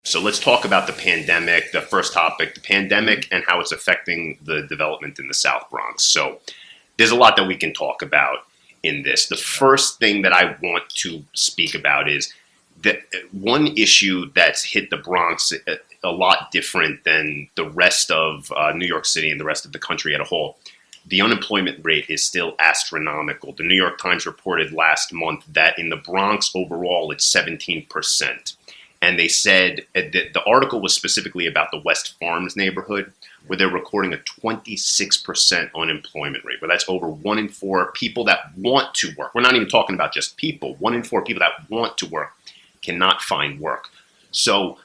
So let's talk about the pandemic, the first topic, the pandemic and how it's affecting the development in the South Bronx. So there's a lot that we can talk about in this. The first thing that I want to speak about is that one issue that's hit the Bronx a lot different than the rest of New York City and the rest of the country as a whole. The unemployment rate is still astronomical. The New York Times reported last month that in the Bronx overall, it's 17%. And they said that the article was specifically about the West Farms neighborhood, where they're recording a 26% unemployment rate, where that's over 1 in 4 people that want to work. We're not even talking about just people. 1 in 4 people that want to work cannot find work. So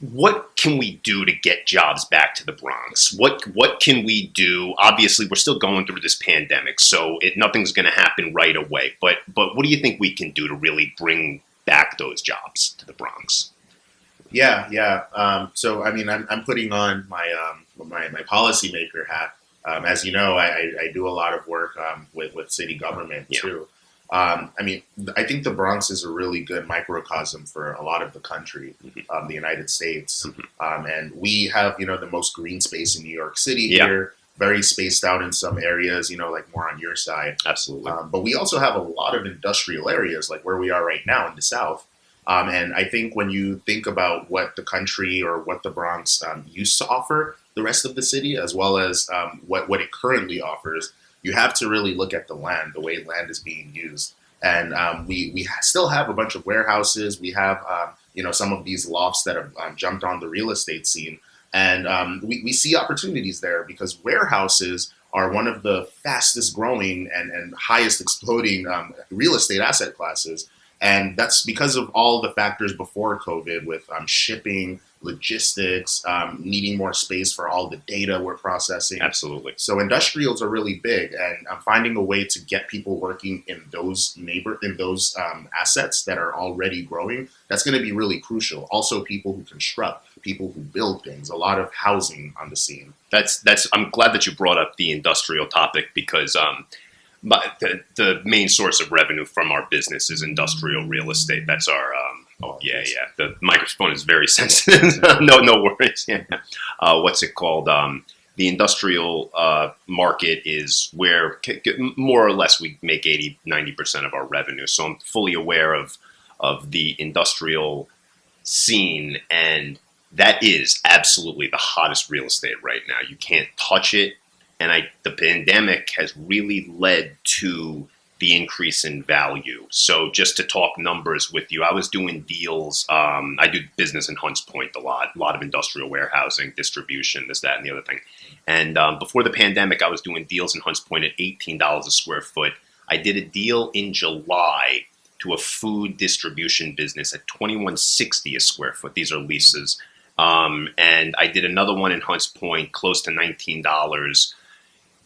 what can we do to get jobs back to the Bronx? What can we do? Obviously, we're still going through this pandemic, so nothing's going to happen right away. But what do you think we can do to really bring back those jobs to the Bronx? Yeah. So I mean, I'm putting on my policymaker hat. As you know, I do a lot of work with city government too. I mean, I think the Bronx is a really good microcosm for a lot of the country, the United States. And we have, the most green space in New York City here, very spaced out in some areas, like more on your side. Absolutely. But we also have a lot of industrial areas, like where we are right now in the South. And I think when you think about what the country or what the Bronx used to offer the rest of the city, as well as what it currently offers, you have to really look at the land, the way land is being used. And we still have a bunch of warehouses. We have, some of these lofts that have jumped on the real estate scene. And we see opportunities there because warehouses are one of the fastest growing and highest exploding real estate asset classes. And that's because of all the factors before COVID with shipping, logistics, needing more space for all the data we're processing. Absolutely. So industrials are really big, and finding a way to get people working in those assets that are already growing, that's going to be really crucial. Also, people who construct, people who build things, a lot of housing on the scene. I'm glad that you brought up the industrial topic because the main source of revenue from our business is industrial real estate. That's our The microphone is very sensitive. no worries. Yeah. What's it called? The industrial market is where more or less we make 80-90% of our revenue. So I'm fully aware of the industrial scene, and that is absolutely the hottest real estate right now. You can't touch it. And the pandemic has really led to the increase in value. So just to talk numbers with you, I was doing deals. I do business in Hunts Point a lot of industrial warehousing, distribution, this, that, and the other thing. And before the pandemic, I was doing deals in Hunts Point at $18 a square foot. I did a deal in July to a food distribution business at $21.60 a square foot. These are leases. And I did another one in Hunts Point, close to $19.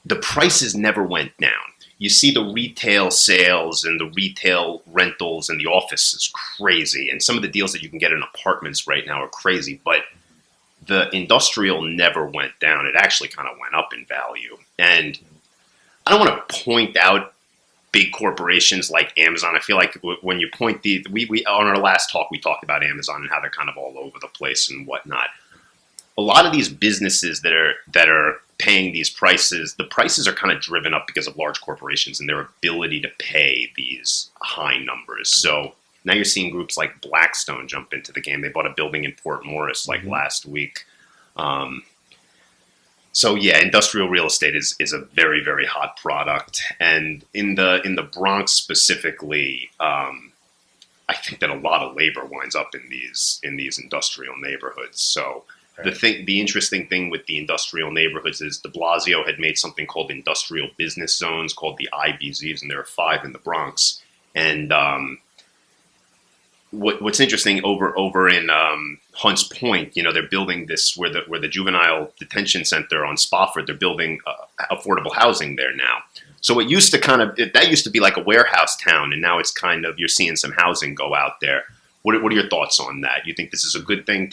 The prices never went down. You see the retail sales and the retail rentals and the office is crazy. And some of the deals that you can get in apartments right now are crazy. But the industrial never went down. It actually kind of went up in value. And I don't want to point out big corporations like Amazon. I feel like when you point we on our last talk, we talked about Amazon and how they're kind of all over the place and whatnot. A lot of these businesses that are paying these prices, the prices are kind of driven up because of large corporations and their ability to pay these high numbers. So now you're seeing groups like Blackstone jump into the game. They bought a building in Port Morris last week. So yeah, industrial real estate is a very, very hot product. And in the Bronx specifically, I think that a lot of labor winds up in these industrial neighborhoods. So the interesting thing with the industrial neighborhoods is de Blasio had made something called industrial business zones called the IBZs, and there are 5 in the Bronx. And what's interesting over in Hunts Point, they're building this where the juvenile detention center on Spofford, they're building affordable housing there now. So it used to that used to be like a warehouse town, and now it's kind of, you're seeing some housing go out there. What are your thoughts on that? You think this is a good thing,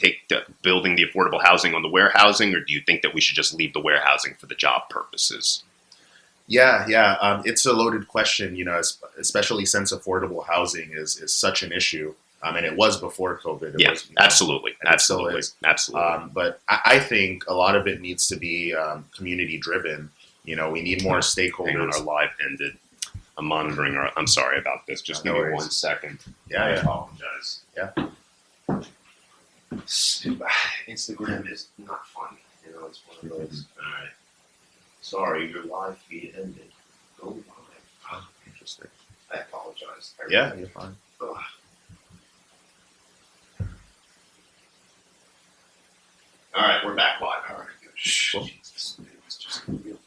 building the affordable housing on the warehousing, or do you think that we should just leave the warehousing for the job purposes? Yeah. It's a loaded question, especially since affordable housing is such an issue. And it was before COVID. It Yeah, was, absolutely, and it still absolutely, is. absolutely. But I think a lot of it needs to be community driven. We need more Hang on, stakeholders. our live ended. I'm monitoring our. I'm sorry about this. Just No give me worries. 1 second. Yeah, I yeah. apologize. Yeah. Instagram is not fun. It's one of those. All right. Sorry, your live feed ended. Go live. Oh, interesting. I apologize. Yeah, you're fine. Ugh. All right, we're back live. All right, good. Cool. Jesus, it was just real.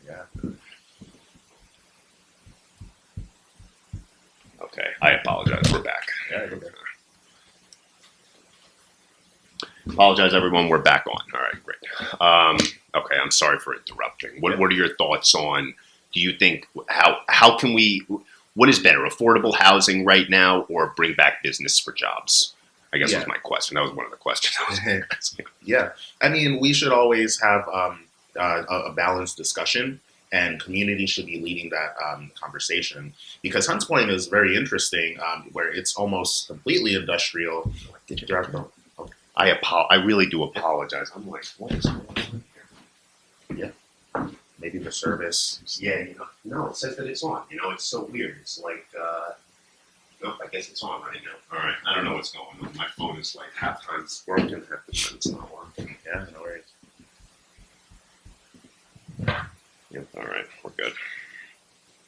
Yeah. Okay, I apologize. We're back. Yeah, you're good. Apologize, everyone. We're back on. All right, great. Okay, I'm sorry for interrupting. What are your thoughts on? Do you think how can we? What is better, affordable housing right now, or bring back business for jobs? I guess was my question. That was one of the questions I was asking. Yeah, I mean, we should always have a balanced discussion, and community should be leading that conversation. Because Hunts Point is very interesting, where it's almost completely industrial. Did you drop them? I really do apologize. I'm like, what is going on here? Yeah, maybe the service. Yeah, no, it says that it's on. It's so weird. It's like, nope, I guess it's on right now. All right, I don't know what's going on. My phone is like half time it's working, half the time it's not working. Yeah, no worries. Yep, all right, we're good.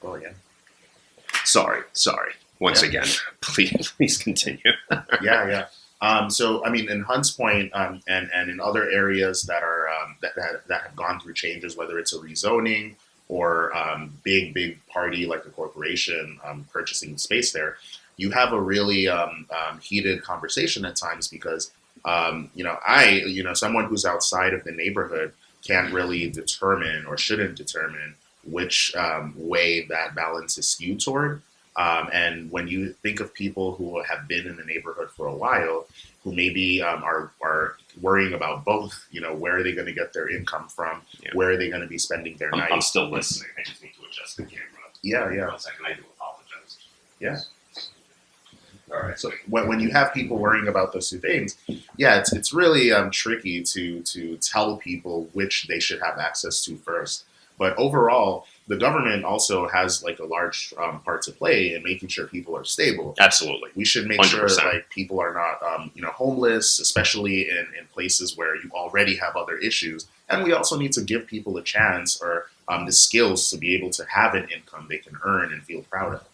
Oh yeah. Sorry. Once again, please continue. Yeah. So I mean, in Hunts Point, and in other areas that are that have gone through changes, whether it's a rezoning or big party like a corporation purchasing space there, you have a really heated conversation at times because someone who's outside of the neighborhood can't really determine or shouldn't determine which way that balance is skewed toward. And when you think of people who have been in the neighborhood for a while, who maybe are worrying about both, where are they going to get their income from? Yeah. Where are they going to be spending their night? I'm still listening. I just need to adjust the camera. Yeah. 1 second, I do apologize. Yeah. All right. So when you have people worrying about those two things, yeah, it's really tricky to tell people which they should have access to first. But overall, the government also has like a large part to play in making sure people are stable. Absolutely. We should make 100%. sure like people are not homeless, especially in places where you already have other issues. And we also need to give people a chance or the skills to be able to have an income they can earn and feel proud of.